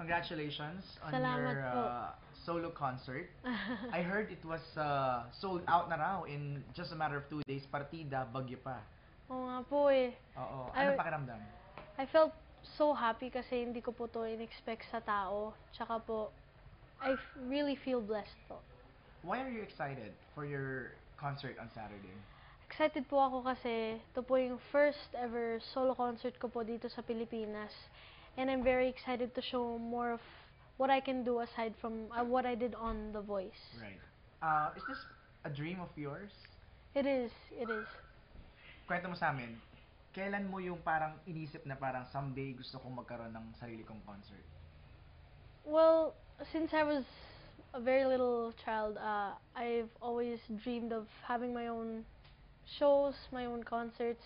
Congratulations on Salamat your po. solo concert. I heard it was sold out na raw in just a matter of 2 days. Partida, bagyo pa. Oo nga po eh. Oo. Anong I, pakiramdam? I felt so happy kasi hindi ko po to in-expect sa tao. Tsaka po, really feel blessed po. Why are you excited for your concert on Saturday? Excited po ako kasi ito po yung first ever solo concert ko po dito sa Pilipinas. And I'm very excited to show more of what I can do aside from what I did on The Voice. Right. Is this a dream of yours? It is, it is. Kwento mo sa amin, kailan mo yung parang inisip na parang someday gusto kong magkaroon ng sarili kong concert? Well, since I was a very little child, I've always dreamed of having my own shows, my own concerts,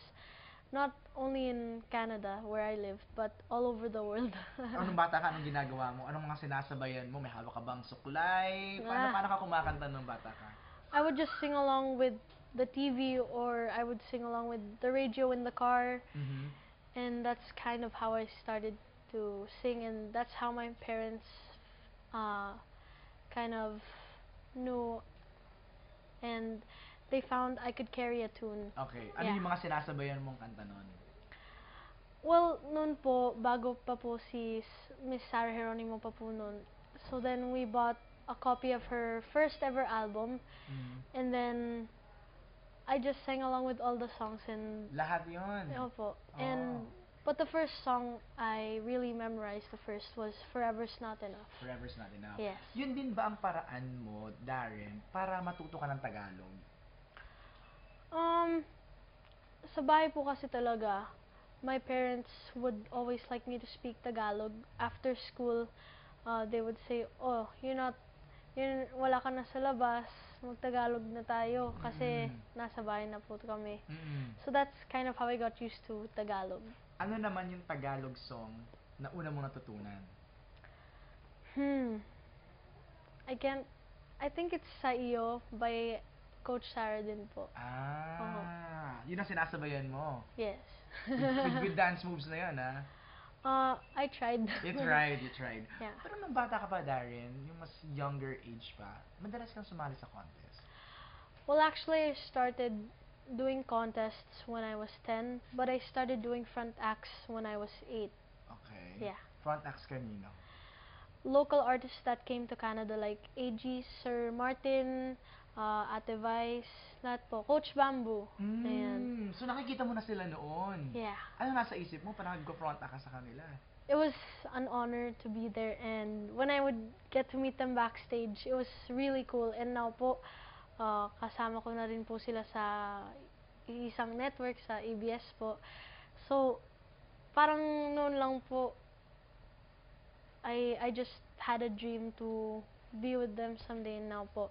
not only in Canada where I live, but all over the world. Anong bata ka, anong ginagawa mo? Anong mga sinasabayan mo? May hawak ka bang suklay? Paano ka kumakanta nung bata ka? I would just sing along with the TV, or I would sing along with the radio in the car, Mm-hmm. and that's kind of how I started to sing, and that's how my parents uh, kind of knew, and they found I could carry a tune. Okay. Ano Yeah. yung mga sinasabayan mong kanta nun? Well, noon po, bago pa po si Miss Sarah Geronimo pa po noon. So then we bought a copy of her first ever album, Mm. and then I just sang along with all the songs, and Lahat yun. opo. Oh. And but the first song I really memorized the first was Forever's Not Enough. Forever's Not Enough. Yes. Yun din ba ang paraan mo, Darren, para matuto ka ng Tagalog? Um, sa bahay po kasi talaga, my parents would always like me to speak Tagalog. After school, they would say, "Oh, wala ka na sa labas, mag-Tagalog na tayo kasi nasa bahay na po kami." Mm. So that's kind of how I got used to Tagalog. Ano naman yung Tagalog song na una mong natutunan? I think it's Sa Iyo by Coach Sarah din po. Yun ang sinasabayan mo. Yes. With dance moves na yan, ha? I tried. You tried. Yeah. Pero nung bata ka pa, Darren, yung mas younger age pa, madalas kang sumali sa contest. Well, actually, I started doing contests when I was 10, but I started doing front acts when I was 8. Okay. Yeah. Front acts kanino? Local artists that came to Canada like AG, Sir Martin, Ate Vice, lahat po. Coach Bamboo. Ayan. So nakikita mo na sila noon. Yeah. Ano nasa isip mo parang nag-front act ka sa kanila? It was an honor to be there, and when I would get to meet them backstage, it was really cool. And now po, kasama ko na rin po sila sa isang network sa ABS po. So, parang noon lang po, I just had a dream to be with them someday, and now po,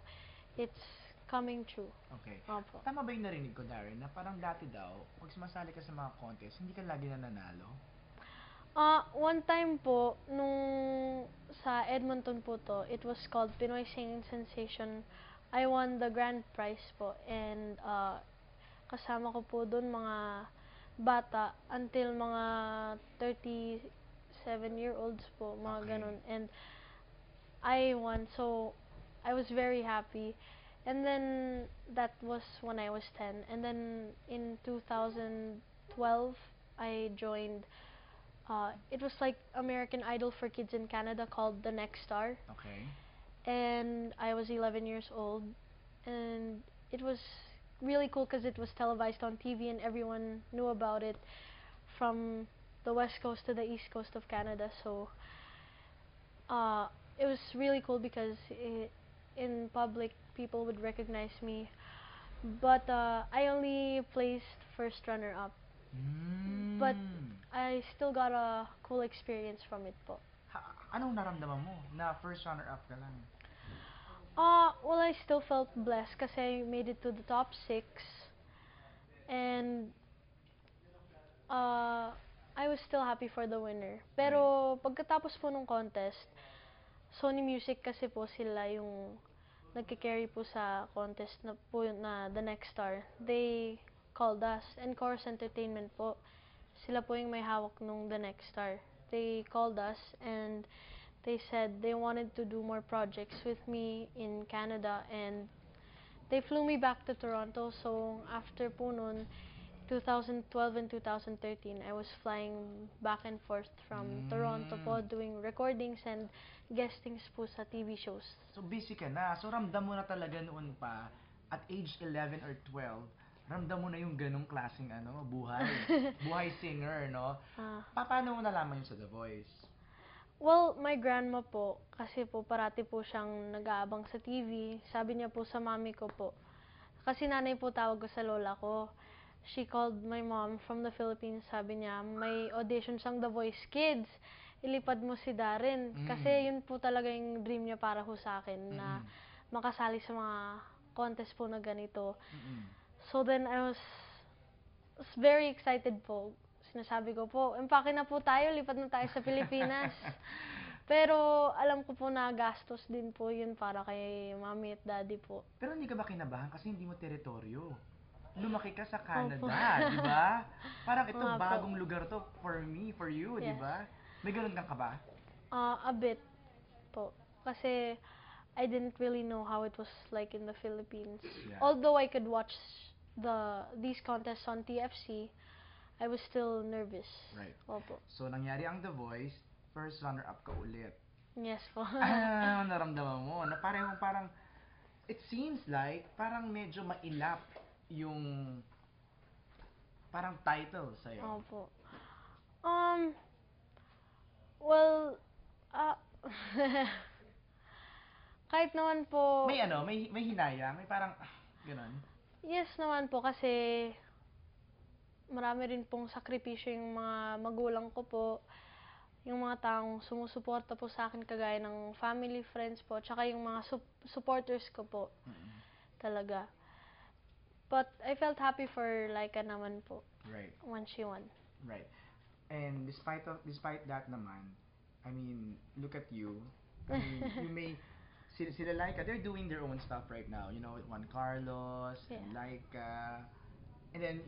it's coming true. Okay. Opo. Tama ba yung narinig ko, Darren, na parang dati daw, pag sumasali ka sa mga contest, hindi ka lagi nananalo? One time po, nung sa Edmonton po to, it was called Pinoy Singing Sensation. I won the grand prize po, and kasama ko po doon mga bata until mga 37-year-olds po, mga Okay. ganun. And I won, so I was very happy. And then that was when I was 10. And then in 2012, I joined. It was like American Idol for kids in Canada called The Next Star. Okay. And I was 11 years old. And it was really cool because it was televised on TV and everyone knew about it from the west coast to the east coast of Canada. So it was really cool because in public people would recognize me. But I only placed first runner up. But I still got a cool experience from it po. Anong naramdaman mo na first runner-up ka lang? Well, I still felt blessed kasi I made it to the top 6. And I was still happy for the winner. Pero pagkatapos po nung contest, Sony Music kasi po sila yung nagki-carry po sa contest na po na The Next Star. They called us, and Chorus Entertainment po. Sila po yung may hawak nung The Next Star. They called us and they said they wanted to do more projects with me in Canada, and they flew me back to Toronto. So after po nun, 2012 and 2013, I was flying back and forth from Toronto po, doing recordings and guestings po sa TV shows. So busy ka na. So ramdam mo na talaga noon pa, at age 11 or 12, ramdam mo na yung ganong klaseng buhay. Buhay singer, no? Paano mo nalaman yun sa The Voice? Well, my grandma po, kasi po parati po siyang nag-aabang sa TV. Sabi niya po sa mami ko po, kasi nanay po tawag ko sa lola ko. She called my mom from the Philippines. Sabi niya, may audition siyang The Voice Kids. Ilipad mo si Darren. Kasi yun po talaga yung dream niya para ho sa akin, na makasali sa mga contest po na ganito. So then I was very excited po. Sinasabi ko po, empake na po tayo, lipat na tayo sa Pilipinas. Pero alam ko po na gastos din po yun para kay mami at daddy po. Pero hindi ka ba kinabahan kasi hindi mo teritoryo? Lumaki ka sa Opo. Canada, di ba? Parang ito Nga po. bagong lugar to for me, for you, di Yes. ba? May ganun kang kaba? A bit po. Kasi I didn't really know how it was like in the Philippines. Yeah. Although I could watch these contests on TFC, I was still nervous. Right. Opo. So, nangyari ang The Voice, first runner-up ka ulit. Yes po. Ano naramdaman mo? Na parang, it seems like, parang medyo mailap yung parang title sa'yo. Opo. Well, kahit naman po, May hinaya, may parang, ganun. yes naman po, kasi marami rin pong sakripisyo yung mga magulang ko po, yung mga taong sumusuporta po sa akin kagaya ng family, friends po, tsaka yung mga supporters ko po. Talaga. But I felt happy for Laika naman po Right. when she won. Right. And despite that naman, I mean, look at you. I mean, you may sila Laika, they're doing their own stuff right now. You know, Juan Carlos, and Yeah. Laika. And then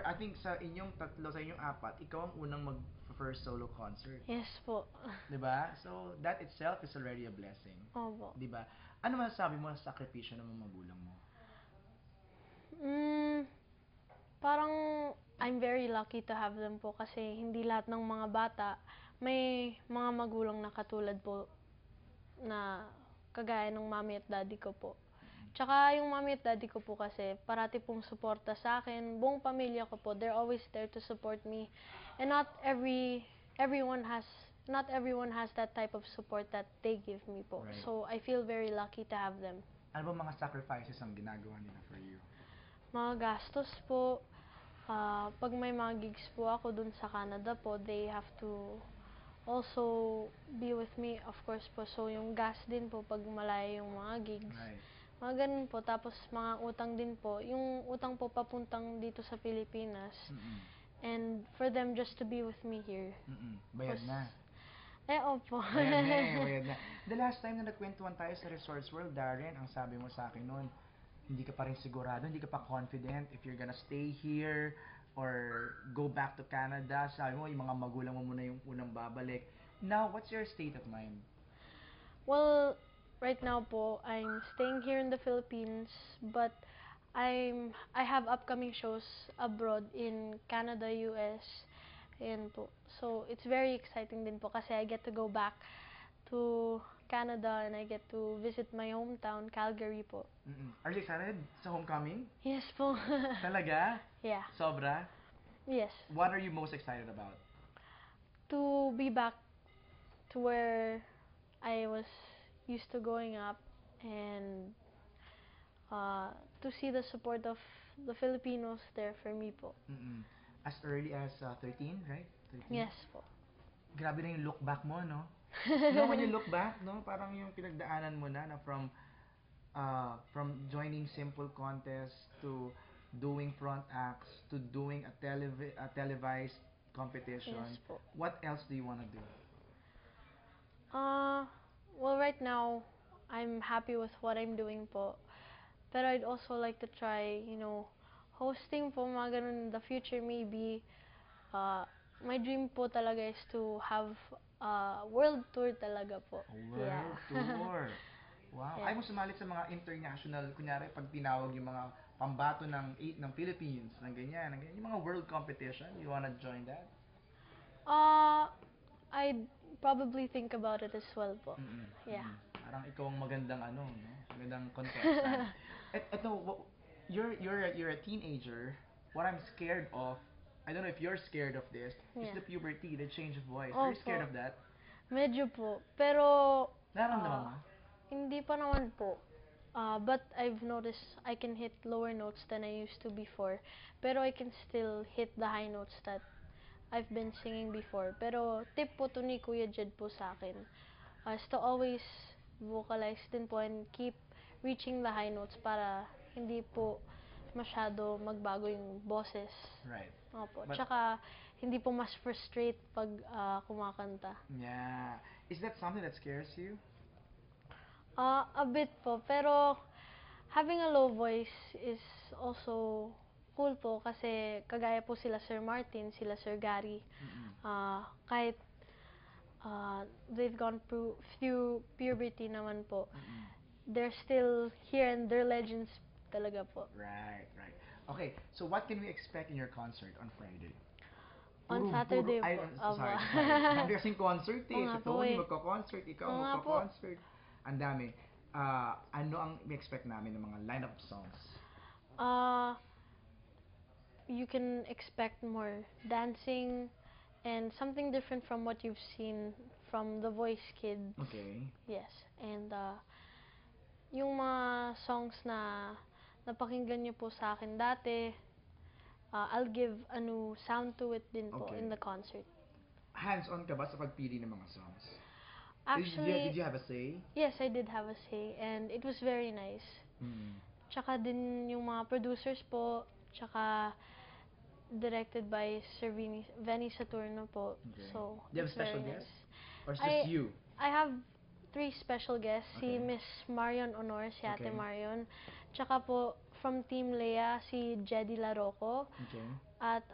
I think sa inyong tatlo, sa inyong apat, ikaw ang unang mag-first solo concert. Yes po. 'Di ba? So that itself is already a blessing. Opo. 'Di ba? Ano masasabi mo sa sakripisyo ng mga magulang mo? Parang I'm very lucky to have them po, kasi hindi lahat ng mga bata may mga magulang na katulad po na kagaya ng mami at daddy ko po. Tsaka yung mami at daddy ko po kasi parati pong suporta sa akin, buong pamilya ko po, they're always there to support me. And not everyone has that type of support that they give me po. Right. So I feel very lucky to have them. Ano ba mga sacrifices ang ginagawa nila for you? Mga gastos po, pag may mga gigs po ako dun sa Canada po, they have to also be with me, of course po. So yung gas din po pag malayo yung mga gigs. Right. Mga ganun po. Tapos mga utang din po. Yung utang po papuntang dito sa Pilipinas. And for them just to be with me here. Bayad na. Opo. Bayad na. The last time na nagkwentuhan tayo sa Resorts World, Darren, ang sabi mo sa akin noon, hindi ka pa rin sigurado, hindi ka pa confident if you're gonna stay here or go back to Canada. Sabi mo, yung mga magulang mo muna yung unang babalik. Now, what's your state of mind? Well, right now po, I'm staying here in the Philippines, but I have upcoming shows abroad in Canada, US, ayan po. So, it's very exciting din po kasi I get to go back to Canada and I get to visit my hometown, Calgary po. Are you excited sa homecoming? Yes po. Talaga? Yeah. Sobra? Yes. What are you most excited about? To be back to where I was used to growing up, and to see the support of the Filipinos there for me po. As early as 13, right? 13? Yes po. Grabe na yung look back mo, no? No, when you look back, no, parang yung pinagdaanan mo na from joining simple contests to doing front acts to doing a televised competition. Yes po. What else do you want to do? Well, right now, I'm happy with what I'm doing po. Pero I'd also like to try, hosting po, mga ganun in the future maybe. My dream po talaga is to have world tour talaga po. World Yeah. tour. Wow. Yeah. Ayaw mo sumalit sa mga international, kunyari pag tinawag yung mga pambato ng Philippines, ng ganyan, yung mga world competition, you wanna join that? Uh, I'd probably think about it as well po. Mm-mm. Yeah. Mm. Parang ikaw ang magandang ano, no? Magandang contestant. You're a teenager. What I'm scared of, I don't know if you're scared of this, is Yeah. the puberty, the change of voice. Are you scared Opo. of that? Medyo po. Pero, Nararamdaman ah, mo? hindi pa naman po. But I've noticed I can hit lower notes than I used to before. Pero I can still hit the high notes that I've been singing before. Pero tip po to ni Kuya Jed po sa akin is to always vocalize din po and keep reaching the high notes para hindi po masyado magbago yung boses. Right. Opo. But, Tsaka, hindi po mas frustrate pag kumakanta. yeah. Is that something that scares you? A bit po. Pero, having a low voice is also cool po kasi kagaya po sila Sir Martin, sila Sir Gary, Mm-mm. kahit they've gone through puberty naman po, Mm-mm. they're still here and they're legends talaga po. Right, right. Okay, so what can we expect in your concert on Friday? On Saturday Ay, po. sorry, Opo. sorry. Hindi kasing concert eh. Oo nga Si po Tony eh. magko-concert, ikaw Oo nga po. magko-concert. Ang dami. Ano ang i-expect namin ng mga lineup of songs? Uh, you can expect more dancing and something different from what you've seen from The Voice Kids. Okay. Yes. And yung mga songs na napakinggan niyo po sa akin dati, I'll give a new sound to it din po Okay. in the concert. Hands-on ka ba sa pagpili ng mga songs? Actually, Did you have a say? yes, I did have a say and it was very nice. Mm. Tsaka din yung mga producers po, tsaka directed by Sir Venny Saturno po. Okay. So, Do you have a it's special very guest? nice. Or it's just you? I have 3 special guests. Okay. Si Miss Marion Honor, si Ate Okay. Marion. Tsaka po, from Team Lea, si Jedy Laroco. Okay. At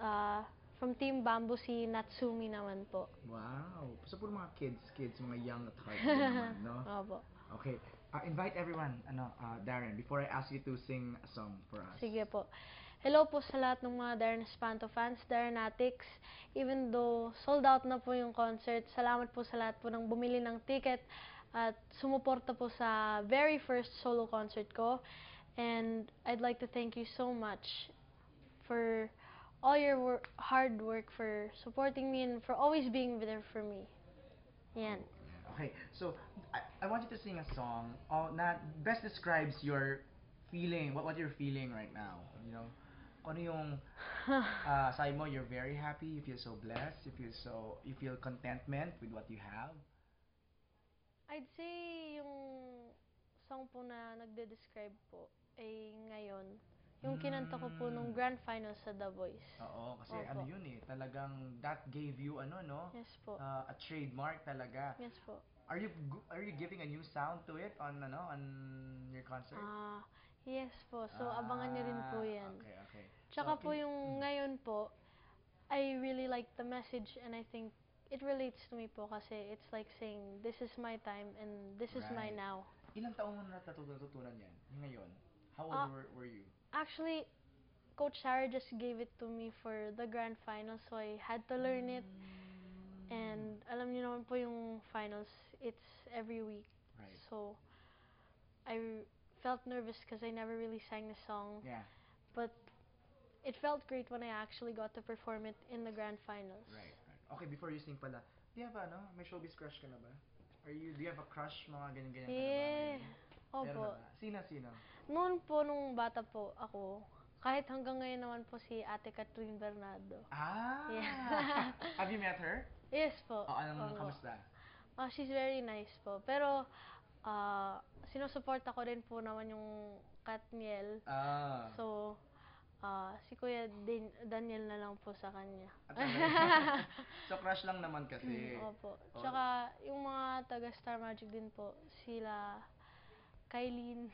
from Team Bamboo, si Natsumi naman po. Wow. So, puro mga kids, mga young at heart naman, no? Opo. Okay. Invite everyone, Darren, before I ask you to sing a song for us. Sige po. Hello po sa lahat ng mga Darren Espanto fans, Darrenatics. Even though sold out na po yung concert, salamat po sa lahat po ng bumili ng ticket at sumuporta po sa very first solo concert ko. And I'd like to thank you so much for all your hard work, for supporting me, and for always being there for me. Yan. Okay, so I want you to sing a song na best describes your feeling, what you're feeling right now. You know, kung ano yung sabi mo, you're very happy, you feel so blessed, you feel contentment with what you have. I'd say yung song po na nagde-describe po ay ngayon. Yung kinanta ko po nung grand final sa The Voice. Oo, kasi Opo. ano yun eh, talagang that gave you ano no? Yes po. A trademark talaga. Yes po. Are you giving a new sound to it on your concert? Yes po. So, abangan niyo rin po yan. Okay, okay. Tsaka po yung ngayon po, I really like the message and I think it relates to me po kasi it's like saying, this is my time and this is my Right. now. Ilang taon mo na natutunan yan? Yung ngayon? How old Ah, were you? Actually, Coach Sarah just gave it to me for the grand final, so I had to learn it. And alam niyo naman po yung finals, it's every week. Right. So, I felt nervous because I never really sang the song. Yeah. But it felt great when I actually got to perform it in the grand finals. Right, right. Okay, before you sing pala, do you have may showbiz crush ka na ba? Do you have a crush, mga ganyan-ganyan ka na ba Yeah. ngayon? Meron Opo. na ba? Sino? Noon po, nung bata po ako, kahit hanggang ngayon naman po si Ate Catherine Bernardo. Yeah. Have you met her? Yes po. Anong Opo. kamusta? She's very nice po. Pero, sinusuporta ko rin po naman yung Katniel. So, si Kuya Daniel na lang po sa kanya. So, crush lang naman kasi. Opo. Tsaka, yung mga taga Star Magic din po, sila Kylene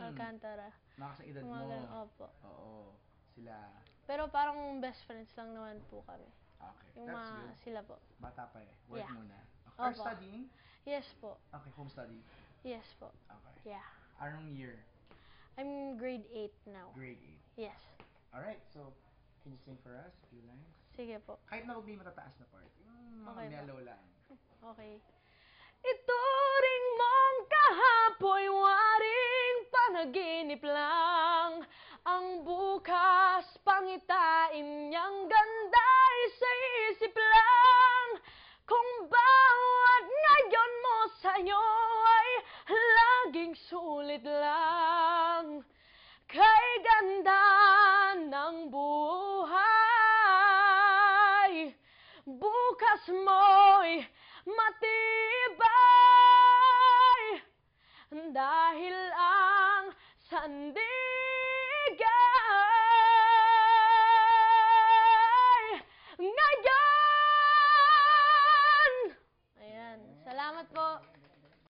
Alcantara. Nakasang edad Mga mo. ganun, opo. Oo, sila. Pero parang best friends lang naman po kami. Okay, Yung that's mga good. sila po. Bata pa eh. Work Yeah. muna. Okay. Are Opo. studying? Yes po. Okay, home study. Yes po. Okay. Yeah. Anong year? I'm grade 8 now. Grade 8. Yes. Alright, so, can you sing for us a few lines? Sige po. Kahit na huwag may matataas na part. Mga Okay ba? mellow lang. Okay. Ituring mong kahapoy waring panaginip lang. Ang bukas pangitain niyang ganda'y sa isip lang. Kung bawat ngayon mo sa'yo ay laging sulit lang. Kay ganda ng buhay, bukas mo'y matibay dahil ang sandigay ngayon. Ayan. Salamat po.